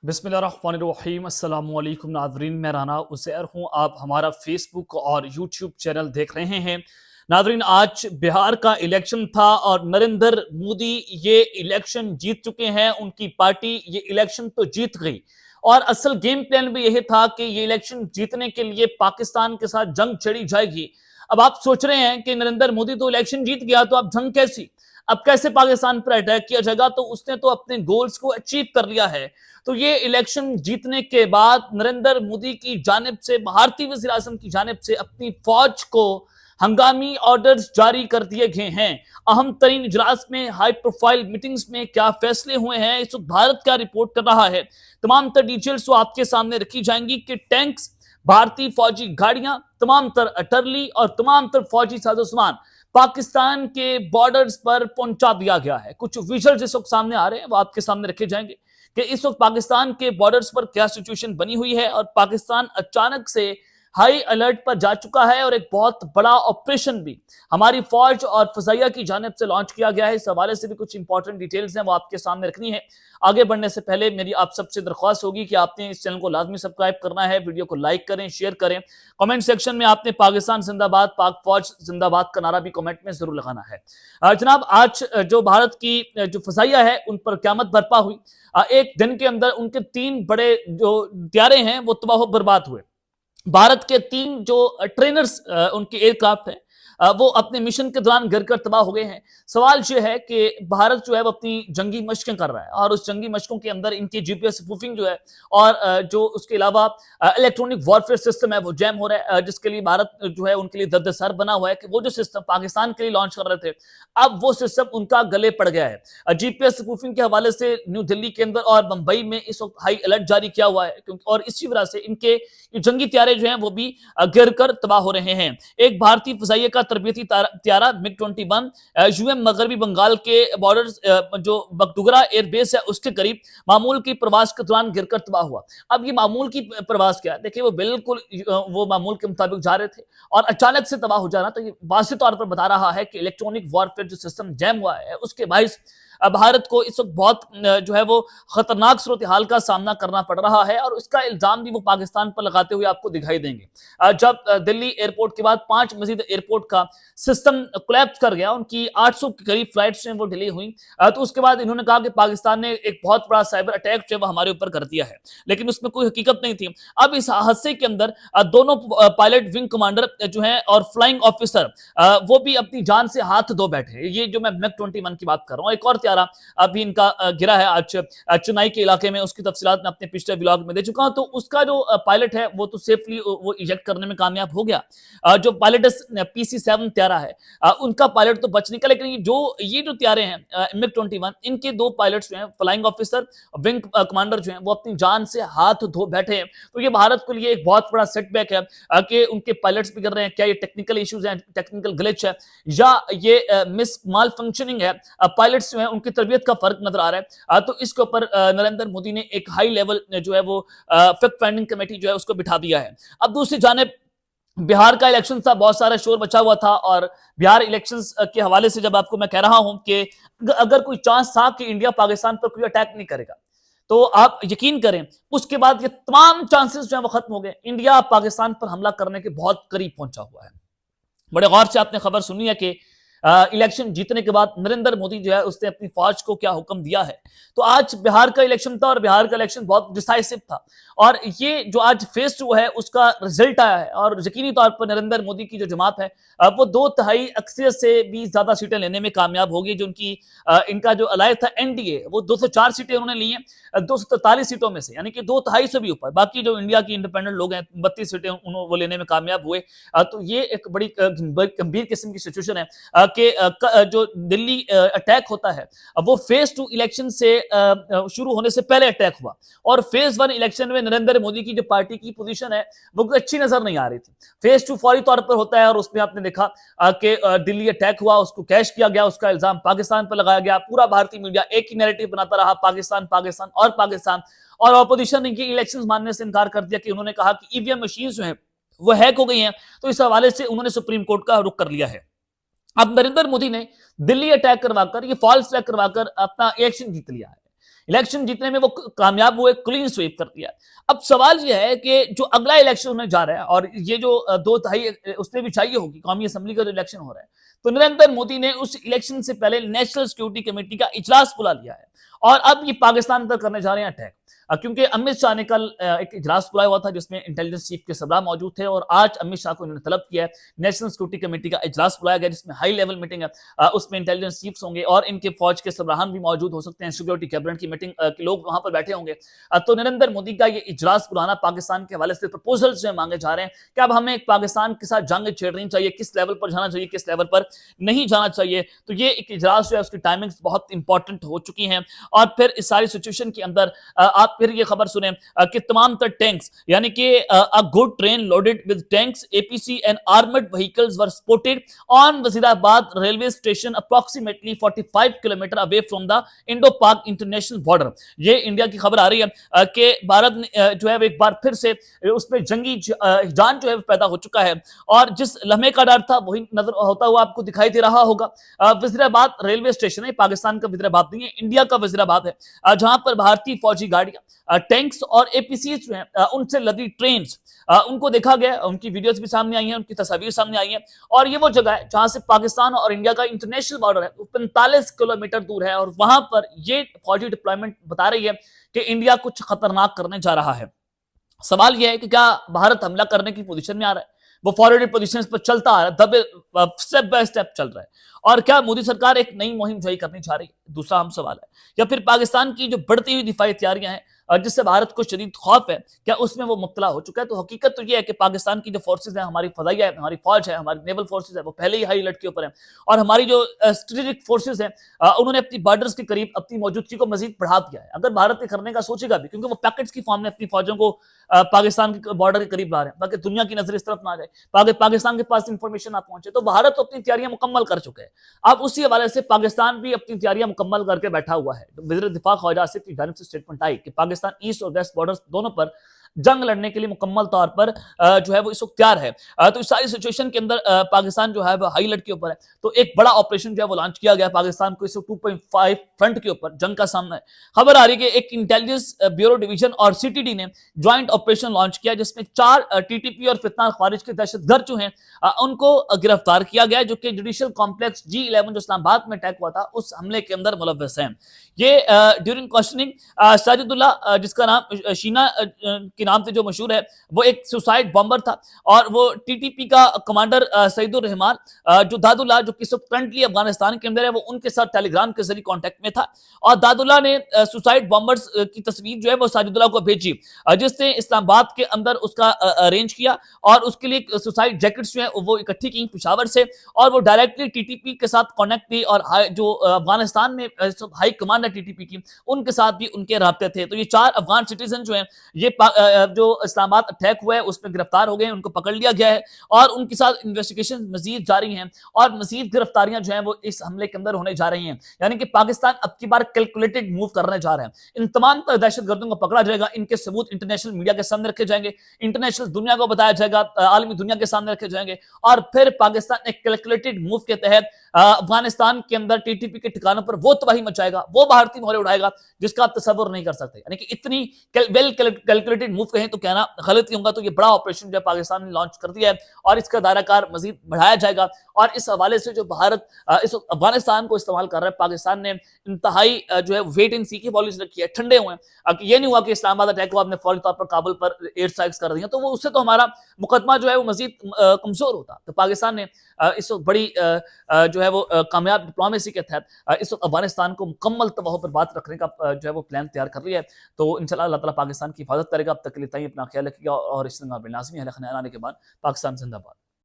बिस्मिल्लाहिर्रहमानिर्रहीम अस्सलाम वालेकुम नाज़रीन, मैं राना उज़ैर हूँ। आप हमारा फेसबुक और यूट्यूब चैनल देख रहे हैं। नाज़रीन, आज बिहार का इलेक्शन था और नरेंद्र मोदी ये इलेक्शन जीत चुके हैं। उनकी पार्टी ये इलेक्शन तो जीत गई और असल गेम प्लान भी यही था कि ये इलेक्शन जीतने के लिए पाकिस्तान के साथ जंग छेड़ी जाएगी। अब आप सोच रहे हैं कि नरेंद्र मोदी तो इलेक्शन जीत गया, तो अब जंग कैसी, अब कैसे पाकिस्तान पर अटैक किया जाएगा? तो उसने तो अपने गोल्स को अचीव कर लिया है। तो ये इलेक्शन जीतने के बाद नरेंद्र मोदी की जानिब से, भारतीय वज़ीर आज़म की जानिब से अपनी फौज को हंगामी ऑर्डर्स जारी कर दिए गए हैं। अहम तरीन इजलास में, हाई प्रोफाइल मीटिंग्स में क्या फैसले हुए हैं, इस वक्त भारत क्या रिपोर्ट कर रहा है, तमाम तर डिटेल्स आपके सामने रखी जाएंगी कि टैंक्स, भारतीय फौजी गाड़ियां, तमाम तर अटरली और तमाम तर फौजी साजो सामान पाकिस्तान के बॉर्डर्स पर पहुंचा दिया गया है। कुछ विजुअल्स इस वक्त सामने आ रहे हैं, वो आपके सामने रखे जाएंगे कि इस वक्त पाकिस्तान के बॉर्डर्स पर क्या सिचुएशन बनी हुई है और पाकिस्तान अचानक से हाई अलर्ट पर जा चुका है और एक बहुत बड़ा ऑपरेशन भी हमारी फौज और फजाइया की जानिब से लॉन्च किया गया है। इस हवाले से भी कुछ इंपॉर्टेंट डिटेल्स हैं, वो आपके सामने रखनी है। आगे बढ़ने से पहले मेरी आप सबसे दरख्वास्त होगी कि आपने इस चैनल को लाजमी सब्सक्राइब करना है, वीडियो को लाइक करें, शेयर करें। कमेंट सेक्शन में आपने पाकिस्तान जिंदाबाद, पाक फौज जिंदाबाद का नारा भी कमेंट में जरूर लगाना है। जनाब, आज जो भारत की जो फजाइया है उन पर क़यामत बरपा हुई। एक दिन के अंदर उनके 3 बड़े जो त्यारे हैं वो तबाह बर्बाद हुए। भारत के 3 जो ट्रेनर्स उनके एयरक्राफ्ट हैं, वो अपने मिशन के दौरान गिरकर तबाह हो गए हैं। सवाल यह है कि भारत जो है वो अपनी जंगी मशकें कर रहा है और उस जंगी मशकों के अंदर इनकी जीपीएस स्पूफिंग जो है और जो उसके अलावा इलेक्ट्रॉनिक वॉरफेयर सिस्टम है वो जैम हो रहा है, जिसके लिए भारत जो है उनके लिए दर्दसर बना हुआ है कि वो जो सिस्टम पाकिस्तान के लिए लॉन्च कर रहे थे, अब वो सिस्टम उनका गले पड़ गया है। जीपीएस स्पूफिंग के हवाले से न्यू दिल्ली के अंदर और मुंबई में इस वक्त हाई अलर्ट जारी किया हुआ है, क्योंकि और इसी वजह से इनके जंगी त्यारे जो हैं वो भी गिर कर तबाह हो रहे हैं। एक भारतीय फजाइया का तरबियती त्यारा मिग 21 यूएम मगरबी बंगाल के बॉर्डर जो बगडोगरा एयरबेस है उसके करीब मामूल की प्रवास के दौरान गिरकर तबाह हुआ। अब ये मामूल की प्रवास क्या है? देखिए, वो बिल्कुल वो मामूल के मुताबिक जा रहे थे और अचानक से तबाह हो जाना, तो ये वाज़ेह तौर पर बता रहा है कि इलेक्ट्रॉनिक वॉरफेयर जो सिस्टम जैम हुआ है उसके बाइस भारत को इस वक्त बहुत जो है वो खतरनाक सूरत हाल का सामना करना पड़ रहा है और उसका इल्जाम भी वो पाकिस्तान पर लगाते हुए आपको दिखाई देंगे। जब दिल्ली एयरपोर्ट के बाद 5 मजीद एयरपोर्ट का सिस्टम कोलैप्स कर गया, उनकी 800 के करीब फ्लाइट्स वो डिले हुई, तो उसके बाद इन्होंने कहा कि पाकिस्तान ने एक बहुत बड़ा साइबर अटैक जो है वो हमारे ऊपर कर दिया है, लेकिन उसमें कोई हकीकत नहीं थी। अब इस हादसे के अंदर दोनों पायलट, विंग कमांडर जो है और फ्लाइंग ऑफिसर, वो भी अपनी जान से हाथ धो बैठे। ये जो मैं मिग 21 की बात कर रहा हूँ, एक और त्यारा अभी इनका गिरा है आज चेन्नई के इलाके में, उसकी तफसीलात मैं अपने पिछले व्लॉग में दे चुका हूं। तो उसका जो पायलट है वो तो सेफली वो इजेक्ट करने में कामयाब हो गया। जो पायलट PC-7 त्यारा है, उनका पायलट तो बच निकला, लेकिन ये जो त्यारे हैं मिग 21, इनके 2 पायलट्स जो हैं, फ्लाइंग ऑफिसर, विंग कमांडर जो हैं, वो अपनी जान से हाथ धो बैठे हैं। तो ये भारत के लिए एक बहुत बड़ा सेटबैक है कि उनके पायलट्स भी कर रहे हैं। क्या ये टेक्निकल इश्यूज हैं, टेक्निकल ग्लिच है, या ये मिस माल फंक्शनिंग है? पायलट्स जो है उनकी तरबियत का फर्क नजर आ रहा है। तो इसके ऊपर नरेंद्र मोदी ने एक हाई लेवल जो है वो फैक्ट फाइंडिंग कमेटी जो है उसको बिठा दिया है। अब दूसरी जानिब बिहार का इलेक्शन था, बहुत सारा शोर बचा हुआ था और बिहार इलेक्शंस के हवाले से जब आपको मैं कह रहा हूं कि अगर कोई चांस था कि इंडिया पाकिस्तान पर कोई अटैक नहीं करेगा, तो आप यकीन करें उसके बाद ये तमाम चांसेस जो है वो खत्म हो गए। इंडिया पाकिस्तान पर हमला करने के बहुत करीब पहुंचा हुआ है। बड़े गौर से आपने खबर सुनी है कि इलेक्शन जीतने के बाद नरेंद्र मोदी जो है उसने अपनी फौज को क्या हुक्म दिया है। तो आज बिहार का इलेक्शन था और बिहार का इलेक्शन बहुत डिसाइसिव था और ये जो आज फेज 2 है उसका रिजल्ट आया है और यकीनी तौर पर नरेंद्र मोदी की जो जमात है वो 2/3 अक्सरियत से भी ज्यादा सीटें लेने में कामयाब होगी। जो उनकी इनका जो अलाय था एनडीए, वो 204 सीटें उन्होंने ली हैं 243 सीटों में से, यानी कि 2/3 से भी ऊपर। बाकी जो इंडिया की इंडिपेंडेंट लोग हैं 32 सीटें वो लेने में कामयाब हुए। तो ये एक बड़ी गंभीर किस्म की सिचुएशन है कि जो दिल्ली अटैक होता है वो फेज 2 इलेक्शन से शुरू होने से पहले अटैक हुआ और फेज 1 इलेक्शन में नरेंद्र मोदी की जो पार्टी की पोजीशन है वो अच्छी नजर नहीं आ रही थी। फेज 2 फौरी तौर पर होता है और उसमें आपने देखा कि दिल्ली अटैक हुआ, उसको कैश किया गया, उसका इल्जाम पाकिस्तान पर लगाया गया। पूरा भारतीय मीडिया एक ही नैरेटिव बनाता रहा, पाकिस्तान पाकिस्तान और पाकिस्तान, और ऑपोजिशन ने इलेक्शन मानने से इनकार कर दिया कि उन्होंने कहा कि ईवीएम मशीन जो है वो हैक हो गई हैं। तो इस हवाले से उन्होंने सुप्रीम कोर्ट का रुख कर लिया है। अब नरेंद्र मोदी ने दिल्ली अटैक करवाकर, ये फॉल्स फ्लैग करवाकर अपना इलेक्शन जीत लिया है। इलेक्शन जीतने में वो कामयाब हुए, क्लीन स्वीप कर दिया। अब सवाल यह है कि जो अगला इलेक्शन होने जा रहा है और ये जो 2 तिहाई उसने भी चाहिए होगी, कौमी असम्बली का जो इलेक्शन हो रहा है, तो नरेंद्र मोदी ने उस इलेक्शन से पहले नेशनल सिक्योरिटी कमेटी का इजलास बुला लिया है और अब ये पाकिस्तान पर करने जा रहे हैं अटैक। क्योंकि अमित शाह ने कल एक इजलास बुलाया हुआ था जिसमें इंटेलिजेंस चीफ के सरबराह मौजूद थे और आज अमित शाह को इन्होंने तलब किया है, नेशनल सिक्योरिटी कमेटी का इजलास बुलाया गया जिसमें हाई लेवल मीटिंग है। उसमें इंटेलिजेंस चीफ्स होंगे और इनके फौज के सरबराहान भी मौजूद हो सकते हैं, सिक्योरिटी कैबिनेट की मीटिंग के लोग वहां पर बैठे होंगे। तो नरेंद्र मोदी का ये इजलास बुलाना पाकिस्तान के हवाले से प्रपोजल्स जो मांगे जा रहे हैं कि अब हमें पाकिस्तान के साथ जंग छेड़नी चाहिए, किस लेवल पर जाना चाहिए, किस लेवल पर नहीं जाना चाहिए। तो ये एक इजलास जो है उसकी टाइमिंग्स बहुत इंपॉर्टेंट हो चुकी हैं और फिर इस सारी सिचुएशन के अंदर आप फिर ये खबर सुने कि तमाम तर टैंक्स यानी कि a good train loaded with tanks, APC and armored vehicles were spotted on Wazirabad railway station approximately 45 kilometre away from the Indo-Pak international border। ये इंडिया की खबर आ रही है कि भारत ने जो है एक बार फिर से उसमें जंगी जान जो है पैदा हो चुका है और जिस लम्हे का डर था वही नजर होता हुआ आपको दिखाई दे रहा होगा। वजीराबाद रेलवे स्टेशन है, पाकिस्तान का वजीराबाद नहीं है, इंडिया का वजीराबाद है, जहां पर भारतीय फौजी गाड़ियां, टैंक्स और एपीसी जो है उनसे लदी ट्रेन उनको देखा गया, उनकी वीडियोस भी सामने आई हैं, उनकी तस्वीर सामने आई है और ये वो जगह है जहां से पाकिस्तान और इंडिया का इंटरनेशनल बॉर्डर है, 45 किलोमीटर दूर है और वहां पर ये फौजी डिप्लॉयमेंट बता रही है कि इंडिया कुछ खतरनाक करने जा रहा है। सवाल यह है कि क्या भारत हमला करने की पोजीशन में आ रहा है, वो फॉरवर्ड पोजीशन पर चलता आ रहा है, स्टेप बाय स्टेप चल रहा है और क्या मोदी सरकार एक नई मुहिम जारी करनी चाह रही है, दूसरा हम सवाल है, या फिर पाकिस्तान की जो बढ़ती हुई दिफाई तैयारियां हैं जिससे भारत को शदीद खौफ है, क्या उसमें वो मुब्तला हो चुका है। तो हकीकत तो ये है कि पाकिस्तान की जो फोर्सेज है, हमारी फदाइया है, हमारी फौज है, हमारी नेवल फोर्सेज है, वो पहले ही हाई अलर्ट के ऊपर है और हमारी जो स्ट्रेटेजिक फोर्सेज हैं उन्होंने अपनी बॉर्डर्स के करीब अपनी मौजूदगी को मजीद बढ़ा दिया है। अगर भारत ये करने का सोचेगा भी, क्योंकि वो पैकेट्स की फॉर्म में अपनी फौजों को पाकिस्तान के बॉर्डर के करीब ला रहे हैं ताकि दुनिया की नजर इस तरफ ना आ जाए, पाकिस्तान के पास इंफॉर्मेशन ना पहुंचे, तो भारत तो अपनी तैयारियां मुकम्मल कर चुके हैं। अब उसी हवाले से पाकिस्तान भी अपनी तैयारियां मुकम्मल करके बैठा हुआ है। वज़ीर दिफा ख्वाजा आसिफ की जानिब से स्टेटमेंट आई कि पाकिस्तान ईस्ट और वेस्ट बॉर्डर दोनों पर जंग लड़ने के लिए मुकम्मल तौर पर जो है वो इस वक्त तैयार है। तो इस सारी सिचुएशन के अंदर पाकिस्तान जो है वो हाई अलर्ट के ऊपर है। तो एक बड़ा ऑपरेशन जो है वो लॉन्च किया गया पाकिस्तान को इस 2.5 फ्रंट के ऊपर जंग का सामना है। खबर आ रही है कि एक इंटेलिजेंस ब्यूरो डिवीजन और सीटीडी ने ज्वाइंट ऑपरेशन लॉन्च किया जिसमें 4 टीटीपी और फितना खारिज के दहशतगर्द जो हैं उनको गिरफ्तार किया गया, जो कि जुडिशियल कॉम्प्लेक्स G11 जो इस्लामाबाद में अटैक हुआ था उस हमले के अंदर मुलव्वस हैं। ये ड्यूरिंग क्वेश्चनिंग साजिदुल्लाह जिसका नाम शीना के नाम से जो मशहूर है, वो एक सुसाइड बॉम्बर था और वो टीटीपी का कमांडर सईदुर रहमान जो दादुल्लाह जो कि करंटली अफगानिस्तान के अंदर है, वो उनके साथ टेलीग्राम के जरिए कांटेक्ट में था और दादुल्लाह ने सुसाइड बॉम्बर्स की तस्वीर जो है वो साजिदुल्लाह को भेजी जिसने इस्लामाबाद के अंदर उसका अरेंज किया और उसके लिए सुसाइड जैकेट्स जो है वो इकट्ठी की पेशावर से और वो डायरेक्टली टीटीपी के साथ कनेक्ट थी और जो अफगानिस्तान में हाई कमांड है टीटीपी की उनके साथ भी उनके राब्ते थे। तो ये 4 अफगान सिटीजन जो हैं ये जो इस्लामाबाद अटैक हुआ है उसमें गिरफ्तार हो गए, उनको पकड़ लिया गया है और उनके साथ इन्वेस्टिगेशन मजीद जारी हैं और मजीद गिरफ्तारियां जो हैं वो इस हमले के अंदर होने जा रही हैं। यानी कि पाकिस्तान अब की बार कैलकुलेटेड मूव करने जा रहे हैं। इन तमाम दहशतगर्दों को पकड़ा जाएगा, इनके सबूत इंटरनेशनल मीडिया के सामने रखे जाएंगे, इंटरनेशनल दुनिया को बताया जाएगा, आलमी दुनिया के सामने रखे जाएंगे और फिर पाकिस्तान एक कैलकुलेटेड मूव के तहत अफगानिस्तान के अंदर टीटीपी के ठिकानों पर वो तबाही मचाएगा, वो भारतीय मोहरे उड़ाएगा जिसका आप तसव्वुर नहीं कर सकते। यानी कि इतनी वेल कैलकुलेटेड मूव कहें तो कहना गलत ही होगा। तो ये बड़ा ऑपरेशन जो पाकिस्तान ने लॉन्च कर दिया है और इसका दायराकार मजीद बढ़ाया जाएगा और इस हवाले से जो भारत इस अफगानिस्तान को इस्तेमाल कर रहा है, पाकिस्तान ने इंतहाई जो है वेट एंड सी की पॉलिसी रखी है, ठंडे हुए हैं। ये नहीं हुआ कि इस्लामाबाद अटैक हुआ आपने फौरी तौर पर काबुल पर एयर स्ट्राइक्स कर दिया, तो वो उससे तो हमारा मुकदमा जो है वो मजीद कमजोर होता। तो पाकिस्तान ने इस वक्त बड़ी जो है वो कामयाब डिप्लोमेसी के तहत इस वक्त अफगानिस्तान को मुकम्मल तबाह पर बात रखने का जो है वो प्लान तैयार कर लिया है। तो इंशाल्लाह अल्लाह ताला पाकिस्तान की हिफाजत करेगा। अब तक के लिए अपना ख्याल रखिएगा और इस लाजमी है आने के बाद पाकिस्तान जिंदाबाद।